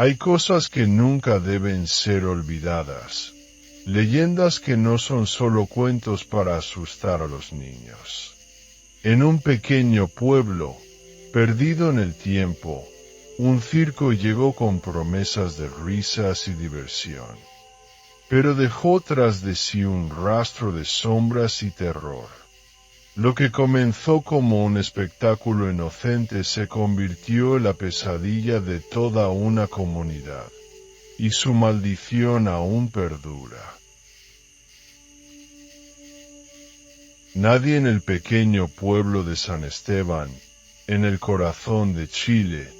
Hay cosas que nunca deben ser olvidadas, leyendas que no son solo cuentos para asustar a los niños. En un pequeño pueblo, perdido en el tiempo, un circo llegó con promesas de risas y diversión, pero dejó tras de sí un rastro de sombras y terror. Lo que comenzó como un espectáculo inocente se convirtió en la pesadilla de toda una comunidad, y su maldición aún perdura. Nadie en el pequeño pueblo de San Esteban, en el corazón de Chile,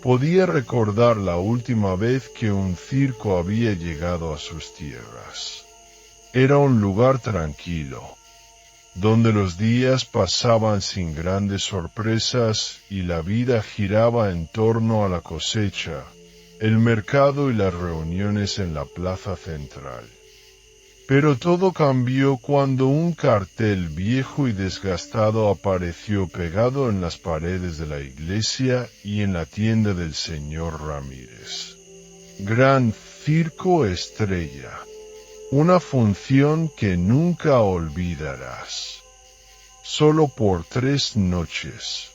podía recordar la última vez que un circo había llegado a sus tierras. Era un lugar tranquilo, donde los días pasaban sin grandes sorpresas y la vida giraba en torno a la cosecha, el mercado y las reuniones en la plaza central. Pero todo cambió cuando un cartel viejo y desgastado apareció pegado en las paredes de la iglesia y en la tienda del señor Ramírez. Gran Circo Estrella. Una función que nunca olvidarás. Solo por 3 noches.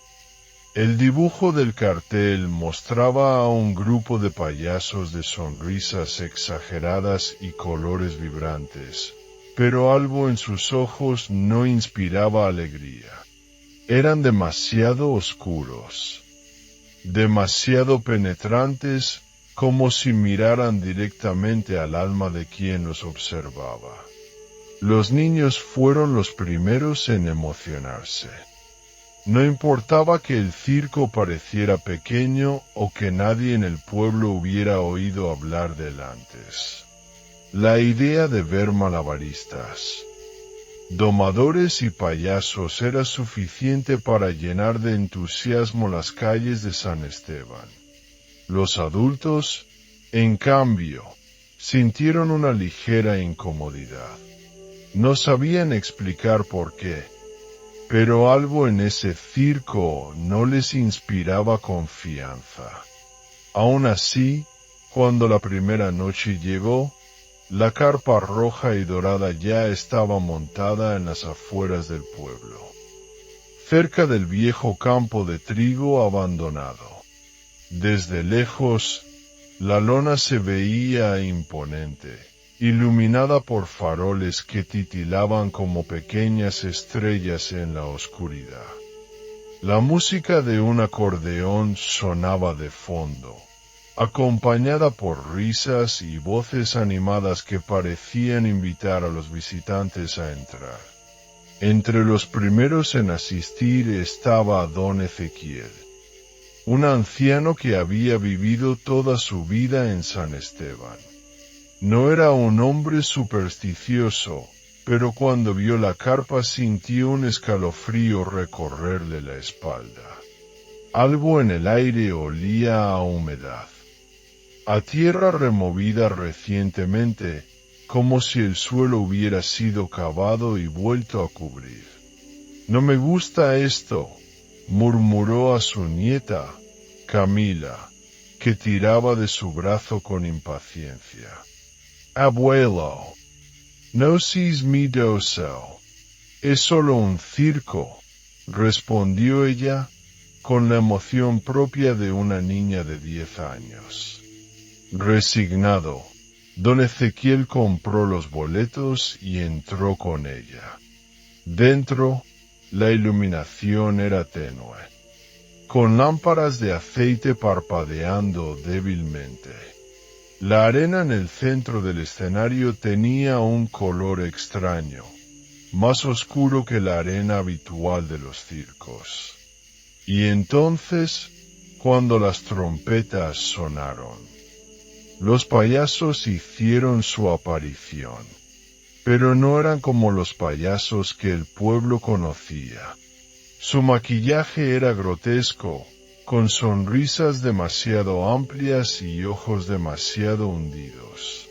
El dibujo del cartel mostraba a un grupo de payasos de sonrisas exageradas y colores vibrantes, pero algo en sus ojos no inspiraba alegría. Eran demasiado oscuros, demasiado penetrantes, como si miraran directamente al alma de quien los observaba. Los niños fueron los primeros en emocionarse. No importaba que el circo pareciera pequeño o que nadie en el pueblo hubiera oído hablar de él antes. La idea de ver malabaristas, domadores y payasos era suficiente para llenar de entusiasmo las calles de San Esteban. Los adultos, en cambio, sintieron una ligera incomodidad. No sabían explicar por qué, pero algo en ese circo no les inspiraba confianza. Aún así, cuando la primera noche llegó, la carpa roja y dorada ya estaba montada en las afueras del pueblo, cerca del viejo campo de trigo abandonado. Desde lejos, la lona se veía imponente, iluminada por faroles que titilaban como pequeñas estrellas en la oscuridad. La música de un acordeón sonaba de fondo, acompañada por risas y voces animadas que parecían invitar a los visitantes a entrar. Entre los primeros en asistir estaba don Ezequiel, un anciano que había vivido toda su vida en San Esteban. No era un hombre supersticioso, pero cuando vio la carpa sintió un escalofrío recorrerle la espalda. Algo en el aire olía a humedad, a tierra removida recientemente, como si el suelo hubiera sido cavado y vuelto a cubrir. «No me gusta esto», murmuró a su nieta, Camila, que tiraba de su brazo con impaciencia. «Abuelo, no seas miedoso. Es solo un circo», respondió ella, con la emoción propia de una niña de 10 años. Resignado, don Ezequiel compró los boletos y entró con ella. Dentro, la iluminación era tenue, con lámparas de aceite parpadeando débilmente. La arena en el centro del escenario tenía un color extraño, más oscuro que la arena habitual de los circos. Y entonces, cuando las trompetas sonaron, los payasos hicieron su aparición, pero no eran como los payasos que el pueblo conocía. Su maquillaje era grotesco, con sonrisas demasiado amplias y ojos demasiado hundidos.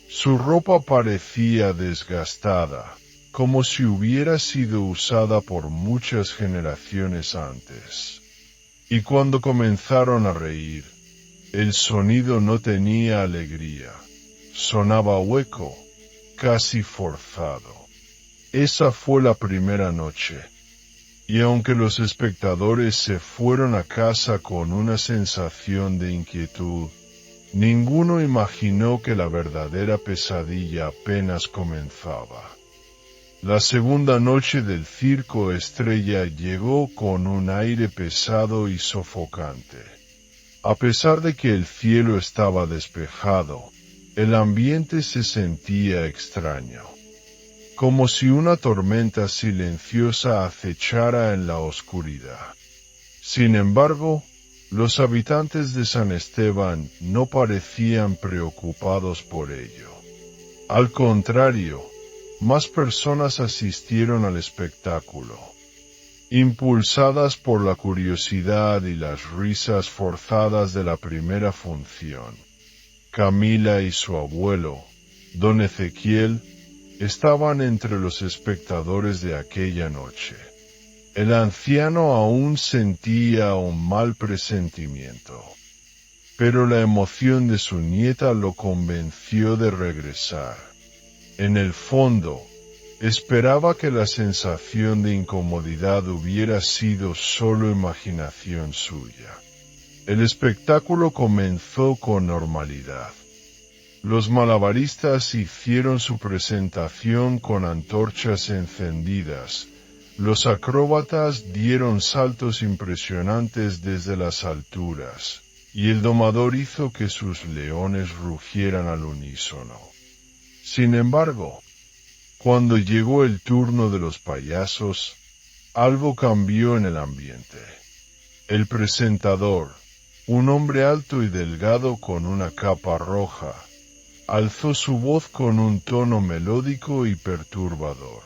Su ropa parecía desgastada, como si hubiera sido usada por muchas generaciones antes. Y cuando comenzaron a reír, El sonido no tenía alegría, sonaba hueco, casi forzado. Esa fue la primera noche, y aunque los espectadores se fueron a casa con una sensación de inquietud, ninguno imaginó que la verdadera pesadilla apenas comenzaba. La segunda noche del circo Estrella llegó con un aire pesado y sofocante. A pesar de que el cielo estaba despejado, el ambiente se sentía extraño, como si una tormenta silenciosa acechara en la oscuridad. Sin embargo, los habitantes de San Esteban no parecían preocupados por ello. Al contrario, más personas asistieron al espectáculo. Impulsadas por la curiosidad y las risas forzadas de la primera función, Camila y su abuelo, don Ezequiel, estaban entre los espectadores de aquella noche. El anciano aún sentía un mal presentimiento, pero la emoción de su nieta lo convenció de regresar. En el fondo, esperaba que la sensación de incomodidad hubiera sido solo imaginación suya. El espectáculo comenzó con normalidad. Los malabaristas hicieron su presentación con antorchas encendidas. Los acróbatas dieron saltos impresionantes desde las alturas, y el domador hizo que sus leones rugieran al unísono. Sin embargo, cuando llegó el turno de los payasos, algo cambió en el ambiente. El presentador, un hombre alto y delgado con una capa roja, alzó su voz con un tono melódico y perturbador.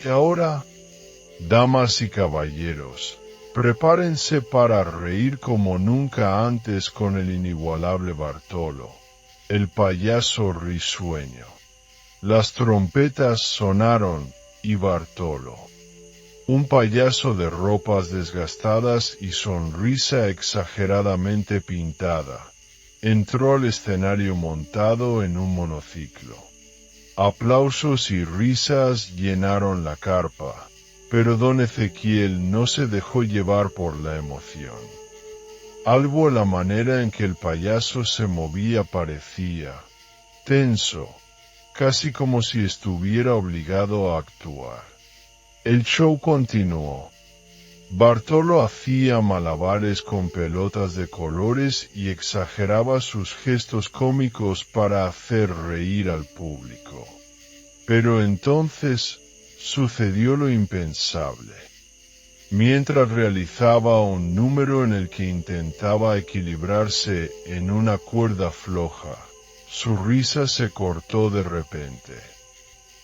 Y ahora, damas y caballeros, prepárense para reír como nunca antes con el inigualable Bartolo, el payaso risueño. Las trompetas sonaron y Bartolo, un payaso de ropas desgastadas y sonrisa exageradamente pintada, entró al escenario montado en un monociclo. Aplausos y risas llenaron la carpa, pero don Ezequiel no se dejó llevar por la emoción. Algo en la manera en que el payaso se movía parecía tenso, casi como si estuviera obligado a actuar. El show continuó. Bartolo hacía malabares con pelotas de colores y exageraba sus gestos cómicos para hacer reír al público. Pero entonces sucedió lo impensable. Mientras realizaba un número en el que intentaba equilibrarse en una cuerda floja, su risa se cortó de repente.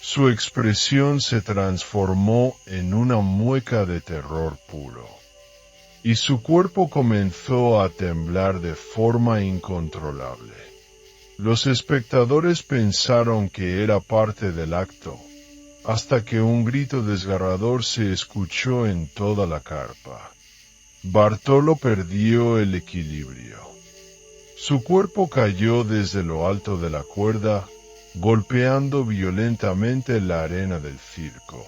Su expresión se transformó en una mueca de terror puro, y su cuerpo comenzó a temblar de forma incontrolable. Los espectadores pensaron que era parte del acto, hasta que un grito desgarrador se escuchó en toda la carpa. Bartolo perdió el equilibrio. Su cuerpo cayó desde lo alto de la cuerda, golpeando violentamente la arena del circo.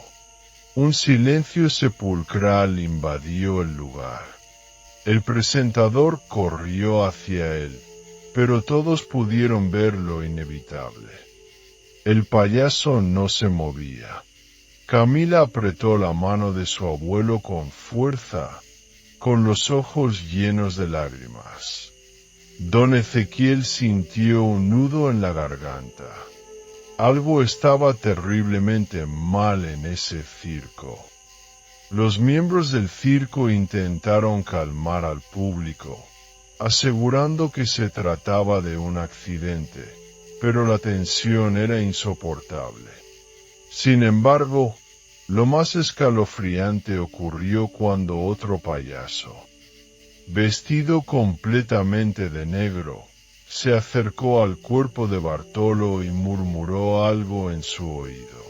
Un silencio sepulcral invadió el lugar. El presentador corrió hacia él, pero todos pudieron ver lo inevitable. El payaso no se movía. Camila apretó la mano de su abuelo con fuerza, con los ojos llenos de lágrimas. Don Ezequiel sintió un nudo en la garganta. Algo estaba terriblemente mal en ese circo. Los miembros del circo intentaron calmar al público, asegurando que se trataba de un accidente, pero la tensión era insoportable. Sin embargo, lo más escalofriante ocurrió cuando otro payaso, vestido completamente de negro, se acercó al cuerpo de Bartolo y murmuró algo en su oído.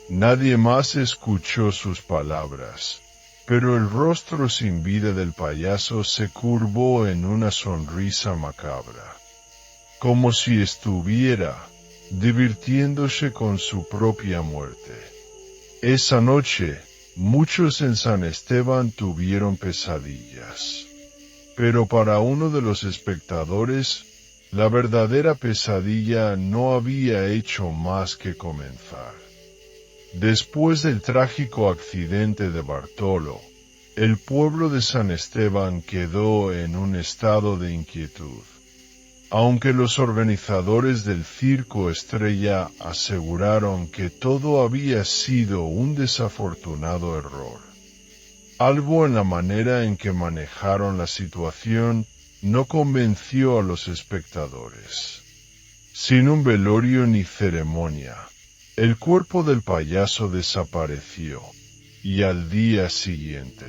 Nadie más escuchó sus palabras, pero el rostro sin vida del payaso se curvó en una sonrisa macabra, como si estuviera divirtiéndose con su propia muerte. Esa noche, muchos en San Esteban tuvieron pesadillas, pero para uno de los espectadores, la verdadera pesadilla no había hecho más que comenzar. Después del trágico accidente de Bartolo, el pueblo de San Esteban quedó en un estado de inquietud. Aunque los organizadores del Circo Estrella aseguraron que todo había sido un desafortunado error, algo en la manera en que manejaron la situación no convenció a los espectadores. Sin un velorio ni ceremonia, el cuerpo del payaso desapareció, y al día siguiente,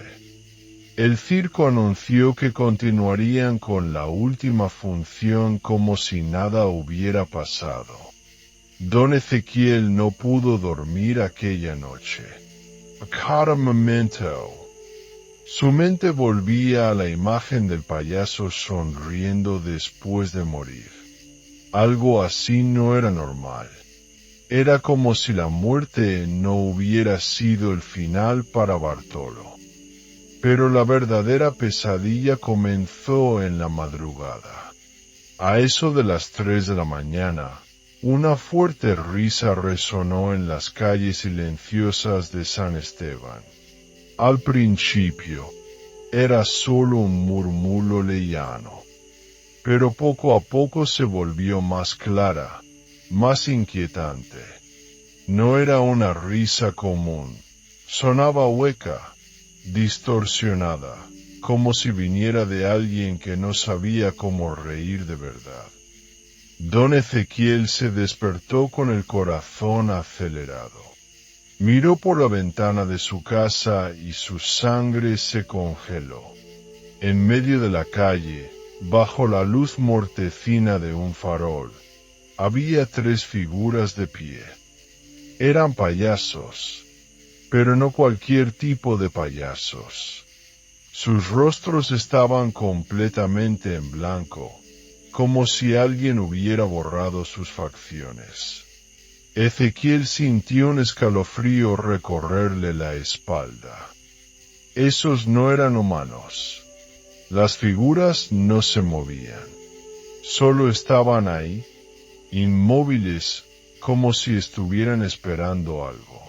el circo anunció que continuarían con la última función como si nada hubiera pasado. Don Ezequiel no pudo dormir aquella noche. A cada momento, su mente volvía a la imagen del payaso sonriendo después de morir. Algo así no era normal. Era como si la muerte no hubiera sido el final para Bartolo. Pero la verdadera pesadilla comenzó en la madrugada. A eso de las 3 de la mañana, una fuerte risa resonó en las calles silenciosas de San Esteban. Al principio, era solo un murmullo lejano, pero poco a poco se volvió más clara, más inquietante. No era una risa común, sonaba hueca, distorsionada, como si viniera de alguien que no sabía cómo reír de verdad. Don Ezequiel se despertó con el corazón acelerado. Miró por la ventana de su casa y su sangre se congeló. En medio de la calle, bajo la luz mortecina de un farol, había 3 figuras de pie. Eran payasos, pero no cualquier tipo de payasos. Sus rostros estaban completamente en blanco, como si alguien hubiera borrado sus facciones. Ezequiel sintió un escalofrío recorrerle la espalda. Esos no eran humanos. Las figuras no se movían. Solo estaban ahí, inmóviles, como si estuvieran esperando algo.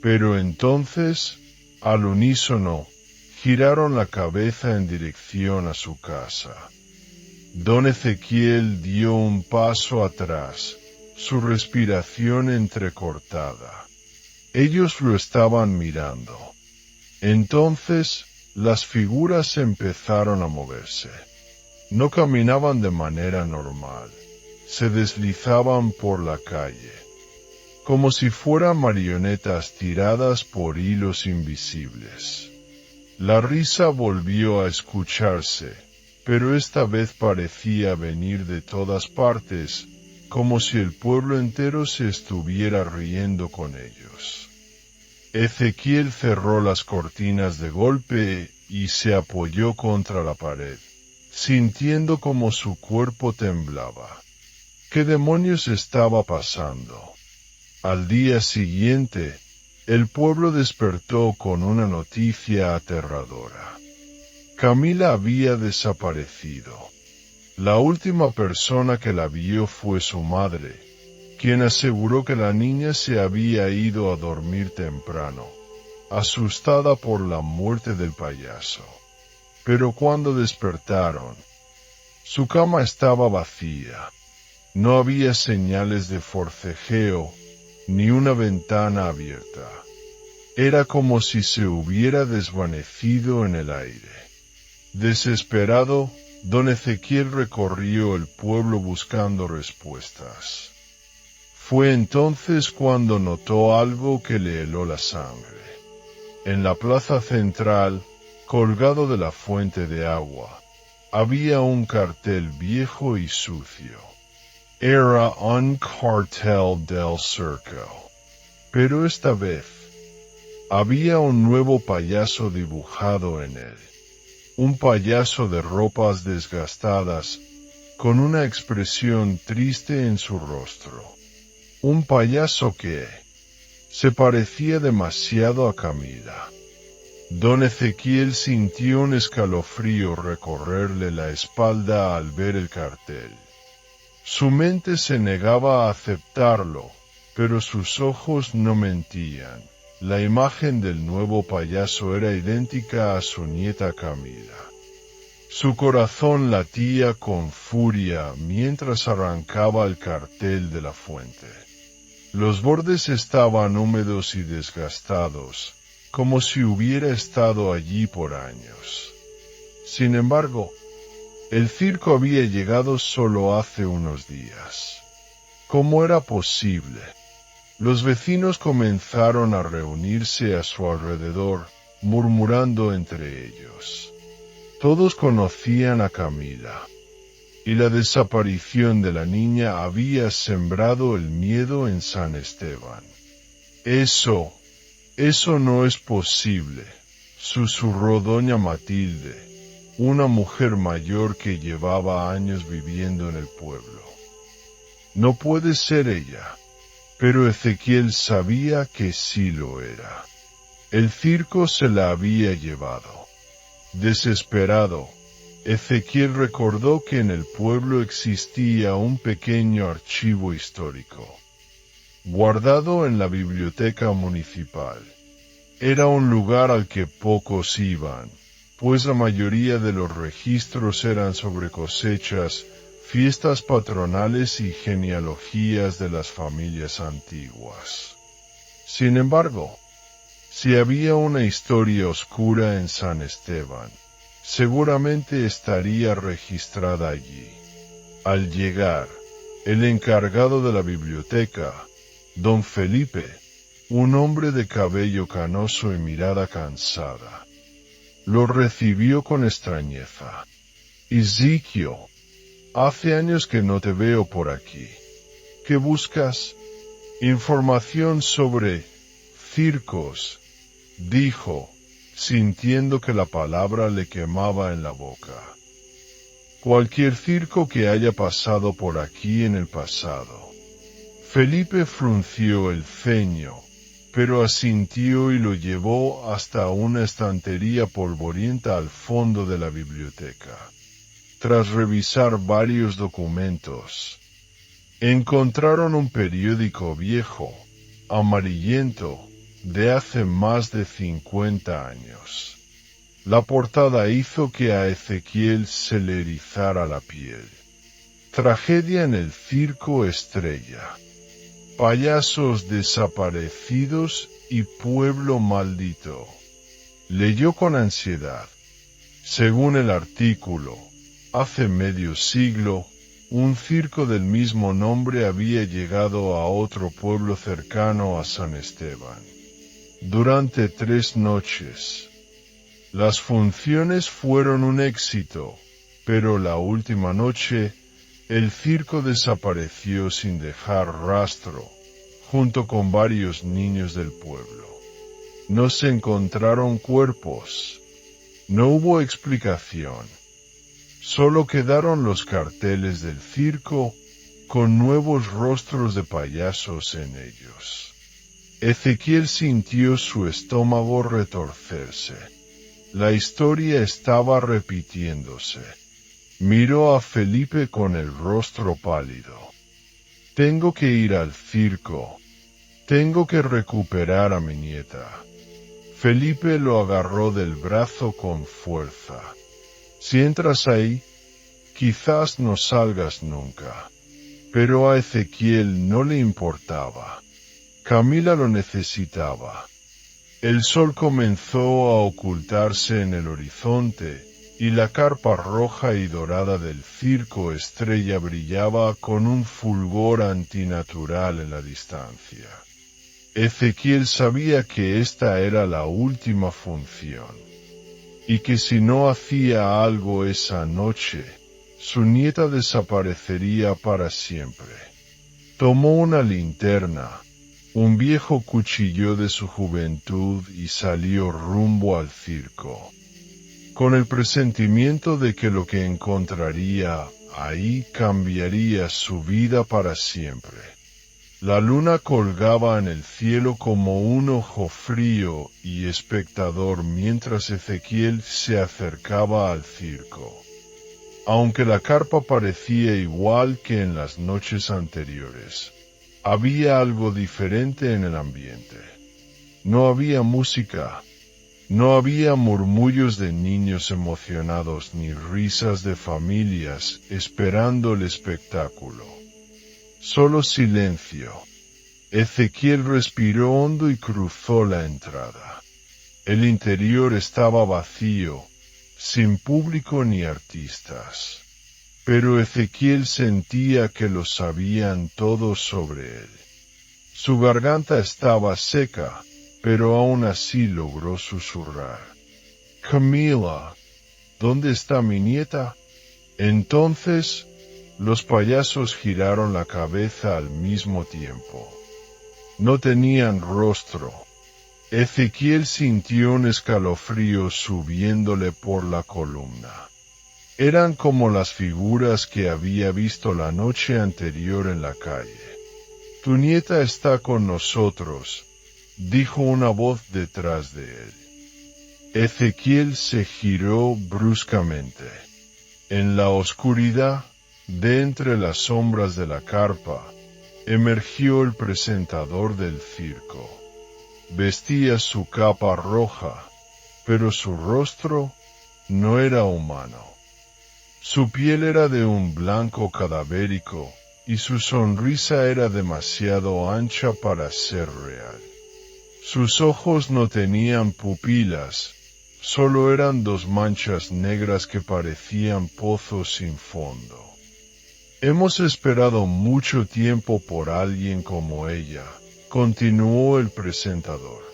Pero entonces, al unísono, giraron la cabeza en dirección a su casa. Don Ezequiel dio un paso atrás, su respiración entrecortada. Ellos lo estaban mirando. Entonces, las figuras empezaron a moverse. No caminaban de manera normal, se deslizaban por la calle, como si fueran marionetas tiradas por hilos invisibles. La risa volvió a escucharse, pero esta vez parecía venir de todas partes, como si el pueblo entero se estuviera riendo con ellos. Ezequiel cerró las cortinas de golpe y se apoyó contra la pared, sintiendo como su cuerpo temblaba. ¿Qué demonios estaba pasando? Al día siguiente, el pueblo despertó con una noticia aterradora. Camila había desaparecido. La última persona que la vio fue su madre, quien aseguró que la niña se había ido a dormir temprano, asustada por la muerte del payaso. Pero cuando despertaron, su cama estaba vacía. No había señales de forcejeo, ni una ventana abierta. Era como si se hubiera desvanecido en el aire. Desesperado, don Ezequiel recorrió el pueblo buscando respuestas. Fue entonces cuando notó algo que le heló la sangre. En la plaza central, colgado de la fuente de agua, había un cartel viejo y sucio. Era un cartel del circo. Pero esta vez, Había un nuevo payaso dibujado en él. Un payaso de ropas desgastadas, con una expresión triste en su rostro. Un payaso que se parecía demasiado a Camila. Don Ezequiel sintió un escalofrío recorrerle la espalda al ver el cartel. Su mente se negaba a aceptarlo, pero sus ojos no mentían. La imagen del nuevo payaso era idéntica a su nieta Camila. Su corazón latía con furia mientras arrancaba el cartel de la fuente. Los bordes estaban húmedos y desgastados, como si hubiera estado allí por años. Sin embargo, el circo había llegado solo hace unos días. ¿Cómo era posible? Los vecinos comenzaron a reunirse a su alrededor, murmurando entre ellos. Todos conocían a Camila, y la desaparición de la niña había sembrado el miedo en San Esteban. Eso no es posible, susurró doña Matilde, una mujer mayor que llevaba años viviendo en el pueblo. No puede ser ella. Pero Ezequiel sabía que sí lo era. El circo se la había llevado. Desesperado, Ezequiel recordó que en el pueblo existía un pequeño archivo histórico, guardado en la biblioteca municipal. Era un lugar al que pocos iban, pues la mayoría de los registros eran sobre cosechas, fiestas patronales y genealogías de las familias antiguas. Sin embargo, si había una historia oscura en San Esteban, seguramente estaría registrada allí. Al llegar, el encargado de la biblioteca, don Felipe, un hombre de cabello canoso y mirada cansada, lo recibió con extrañeza. Ezequiel, hace años que no te veo por aquí. ¿Qué buscas? Información sobre circos, dijo, sintiendo que la palabra le quemaba en la boca. Cualquier circo que haya pasado por aquí en el pasado. Felipe frunció el ceño, pero asintió y lo llevó hasta una estantería polvorienta al fondo de la biblioteca. Tras revisar varios documentos, encontraron un periódico viejo, amarillento, de hace más de 50 años. La portada hizo que a Ezequiel se le erizara la piel. Tragedia en el Circo Estrella. Payasos desaparecidos y pueblo maldito. Leyó con ansiedad. Según el artículo, hace medio siglo, un circo del mismo nombre había llegado a otro pueblo cercano a San Esteban. Durante 3 noches. Las funciones fueron un éxito, pero la última noche, el circo desapareció sin dejar rastro, junto con varios niños del pueblo. No se encontraron cuerpos. No hubo explicación. Solo quedaron los carteles del circo con nuevos rostros de payasos en ellos. Ezequiel sintió su estómago retorcerse. La historia estaba repitiéndose. Miró a Felipe con el rostro pálido. Tengo que ir al circo. Tengo que recuperar a mi nieta. Felipe lo agarró del brazo con fuerza. Si entras ahí, quizás no salgas nunca. Pero a Ezequiel no le importaba. Camila lo necesitaba. El sol comenzó a ocultarse en el horizonte, y la carpa roja y dorada del Circo Estrella brillaba con un fulgor antinatural en la distancia. Ezequiel sabía que esta era la última función, y que si no hacía algo esa noche, su nieta desaparecería para siempre. Tomó una linterna, Un viejo cuchilló de su juventud y salió rumbo al circo, con el presentimiento de que lo que encontraría ahí cambiaría su vida para siempre. La luna colgaba en el cielo como un ojo frío y espectador mientras Ezequiel se acercaba al circo. Aunque la carpa parecía igual que en las noches anteriores, había algo diferente en el ambiente. No había música, no había murmullos de niños emocionados ni risas de familias esperando el espectáculo. Solo silencio. Ezequiel respiró hondo y cruzó la entrada. El interior estaba vacío, sin público ni artistas. Pero Ezequiel sentía que lo sabían todos sobre él. Su garganta estaba seca, pero aún así logró susurrar. «Camila, ¿dónde está mi nieta?» Entonces, los payasos giraron la cabeza al mismo tiempo. No tenían rostro. Ezequiel sintió un escalofrío subiéndole por la columna. Eran como las figuras que había visto la noche anterior en la calle. «Tu nieta está con nosotros», dijo una voz detrás de él. Ezequiel se giró bruscamente. En la oscuridad, de entre las sombras de la carpa, emergió el presentador del circo. Vestía su capa roja, pero su rostro no era humano. Su piel era de un blanco cadavérico, y su sonrisa era demasiado ancha para ser real. Sus ojos no tenían pupilas, solo eran dos manchas negras que parecían pozos sin fondo. «Hemos esperado mucho tiempo por alguien como ella», continuó el presentador.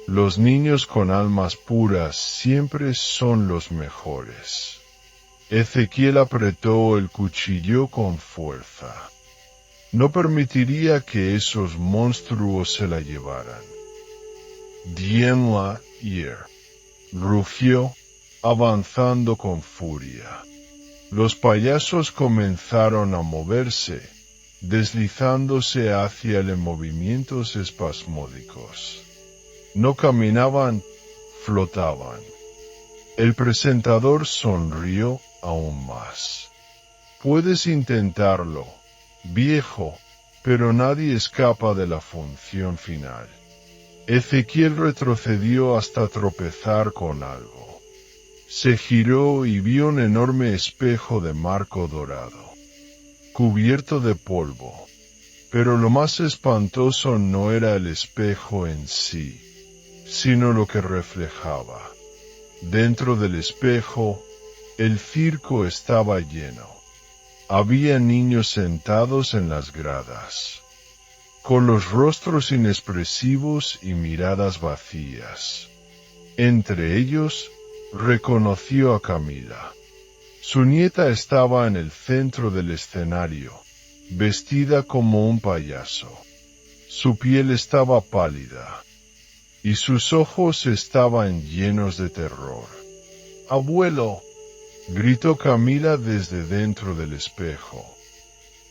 «Los niños con almas puras siempre son los mejores». Ezequiel apretó el cuchillo con fuerza. No permitiría que esos monstruos se la llevaran. «Dienla ir», rugió, avanzando con furia. Los payasos comenzaron a moverse, deslizándose hacia él en movimientos espasmódicos. No caminaban, flotaban. El presentador sonrió aún más. «Puedes intentarlo, viejo, pero nadie escapa de la función final». Ezequiel retrocedió hasta tropezar con algo. Se giró y vio un enorme espejo de marco dorado, cubierto de polvo. Pero lo más espantoso no era el espejo en sí, sino lo que reflejaba. Dentro del espejo, el circo estaba lleno. Había niños sentados en las gradas, con los rostros inexpresivos y miradas vacías. Entre ellos, reconoció a Camila. Su nieta estaba en el centro del escenario, vestida como un payaso. Su piel estaba pálida, y sus ojos estaban llenos de terror. «Abuelo», gritó Camila desde dentro del espejo.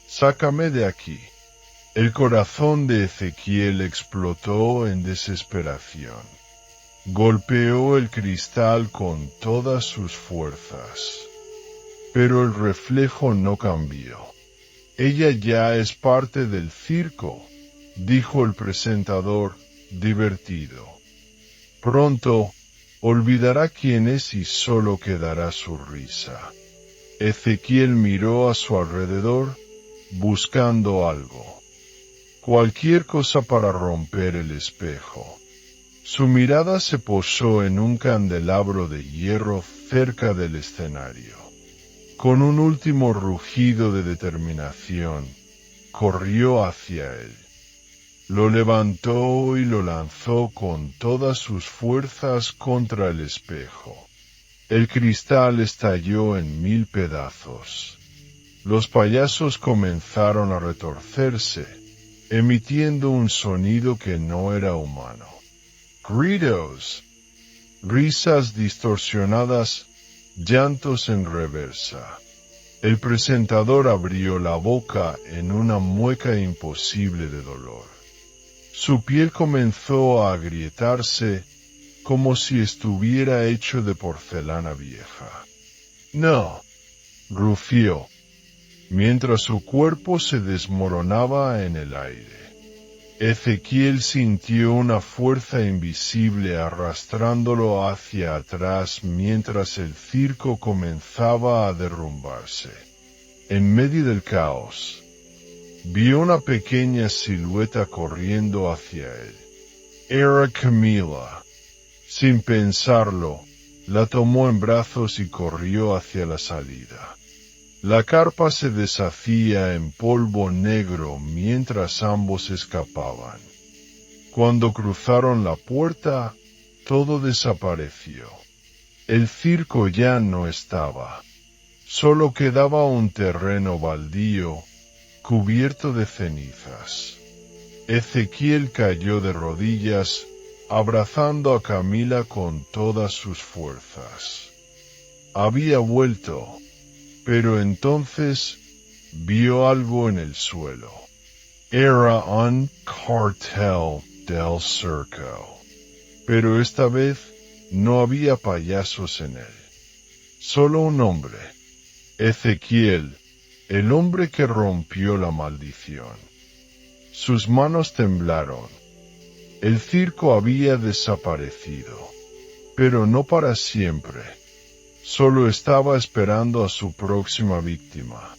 «Sácame de aquí». El corazón de Ezequiel explotó en desesperación. Golpeó el cristal con todas sus fuerzas. Pero el reflejo no cambió. «Ella ya es parte del circo», dijo el presentador, divertido. «Pronto olvidará quién es y solo quedará su risa». Ezequiel miró a su alrededor, buscando algo. Cualquier cosa para romper el espejo. Su mirada se posó en un candelabro de hierro cerca del escenario. Con un último rugido de determinación, corrió hacia él. Lo levantó y lo lanzó con todas sus fuerzas contra el espejo. El cristal estalló en 1000 pedazos. Los payasos comenzaron a retorcerse. emitiendo un sonido que no era humano. Gritos, risas distorsionadas, llantos en reversa. El presentador abrió la boca en una mueca imposible de dolor. Su piel comenzó a agrietarse como si estuviera hecho de porcelana vieja. No, rugió, mientras su cuerpo se desmoronaba en el aire. Ezequiel sintió una fuerza invisible arrastrándolo hacia atrás mientras el circo comenzaba a derrumbarse. En medio del caos, vio una pequeña silueta corriendo hacia él. Era Camila. Sin pensarlo, la tomó en brazos y corrió hacia la salida. La carpa se deshacía en polvo negro mientras ambos escapaban. Cuando cruzaron la puerta, todo desapareció. El circo ya no estaba. Solo quedaba un terreno baldío, cubierto de cenizas. Ezequiel cayó de rodillas, abrazando a Camila con todas sus fuerzas. Había vuelto. Pero entonces vio algo en el suelo. Era un cartel del circo. Pero esta vez no había payasos en él. Solo un hombre. Ezequiel, el hombre que rompió la maldición. Sus manos temblaron. El circo había desaparecido. Pero no para siempre. Solo estaba esperando a su próxima víctima.